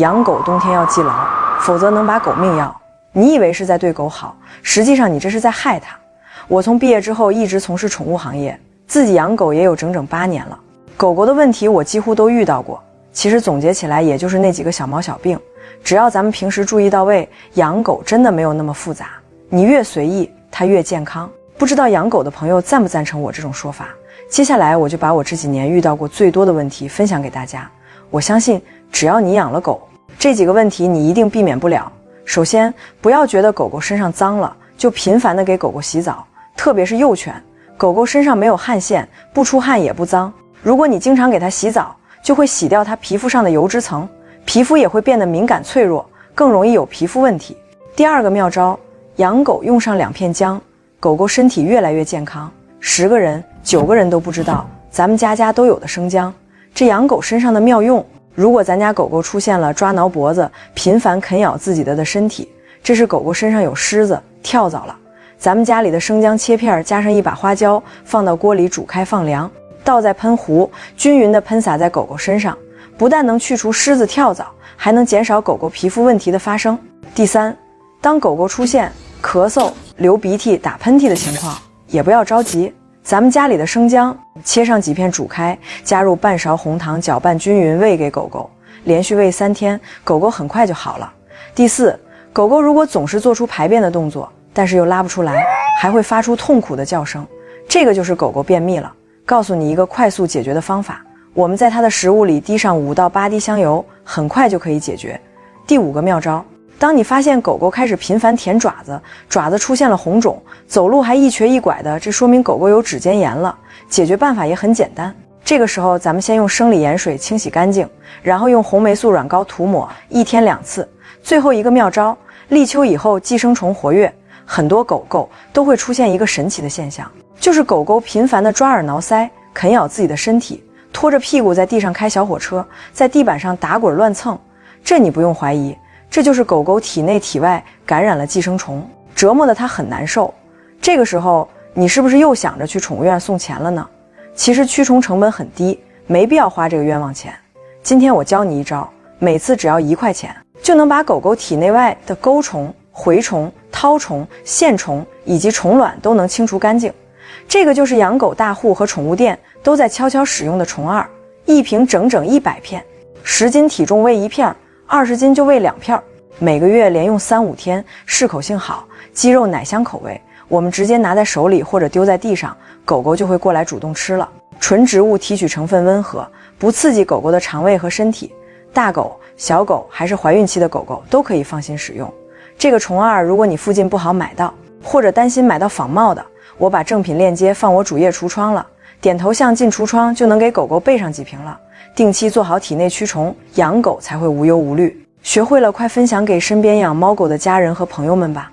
养狗冬天要记牢，否则能把狗命要。你以为是在对狗好，实际上你这是在害它。我从毕业之后一直从事宠物行业，自己养狗也有整整8年了。狗狗的问题我几乎都遇到过，其实总结起来也就是那几个小毛小病。只要咱们平时注意到位，养狗真的没有那么复杂。你越随意，它越健康。不知道养狗的朋友赞不赞成我这种说法？接下来我就把我这几年遇到过最多的问题分享给大家。我相信只要你养了狗，这几个问题你一定避免不了。首先，不要觉得狗狗身上脏了就频繁的给狗狗洗澡，特别是幼犬，狗狗身上没有汗腺，不出汗也不脏。如果你经常给它洗澡，就会洗掉它皮肤上的油脂层，皮肤也会变得敏感脆弱，更容易有皮肤问题。第二个妙招，养狗用上2片姜，狗狗身体越来越健康。10个人9个人都不知道，咱们家家都有的生姜，这养狗身上的妙用。如果咱家狗狗出现了抓挠脖子、频繁啃咬自己的身体，这是狗狗身上有虱子、跳蚤了。咱们家里的生姜切片加上1把花椒，放到锅里煮开放凉，倒在喷壶，均匀地喷洒在狗狗身上，不但能去除虱子跳蚤，还能减少狗狗皮肤问题的发生。第三，当狗狗出现咳嗽、流鼻涕、打喷嚏的情况，也不要着急。咱们家里的生姜切上几片煮开，加入半勺红糖，搅拌均匀，喂给狗狗，连续喂3天，狗狗很快就好了。第四，狗狗如果总是做出排便的动作，但是又拉不出来，还会发出痛苦的叫声，这个就是狗狗便秘了。告诉你一个快速解决的方法，我们在它的食物里滴上5到8滴香油，很快就可以解决。第5个妙招，当你发现狗狗开始频繁舔爪子，爪子出现了红肿，走路还一瘸一拐的，这说明狗狗有指尖炎了。解决办法也很简单，这个时候咱们先用生理盐水清洗干净，然后用红霉素软膏涂抹，1天2次。最后一个妙招，立秋以后寄生虫活跃，很多狗狗都会出现一个神奇的现象，就是狗狗频繁的抓耳挠腮，啃咬自己的身体，拖着屁股在地上开小火车，在地板上打滚乱蹭。这你不用怀疑，这就是狗狗体内体外感染了寄生虫，折磨得它很难受。这个时候你是不是又想着去宠物院送钱了呢？其实驱虫成本很低，没必要花这个冤枉钱。今天我教你一招，每次只要1块钱，就能把狗狗体内外的钩虫、蛔虫、绦虫、线虫以及虫卵都能清除干净。这个就是养狗大户和宠物店都在悄悄使用的虫2，一瓶整整100片，10斤体重喂1片，20斤就喂2片，每个月连用3、5天，适口性好，鸡肉奶香口味，我们直接拿在手里或者丢在地上，狗狗就会过来主动吃了。纯植物提取成分温和，不刺激狗狗的肠胃和身体，大狗、小狗还是怀孕期的狗狗都可以放心使用。这个虫2如果你附近不好买到，或者担心买到仿冒的，我把正品链接放我主页橱窗了，点头像进橱窗就能给狗狗备上几瓶了。定期做好体内驱虫，养狗才会无忧无虑。学会了快分享给身边养猫狗的家人和朋友们吧。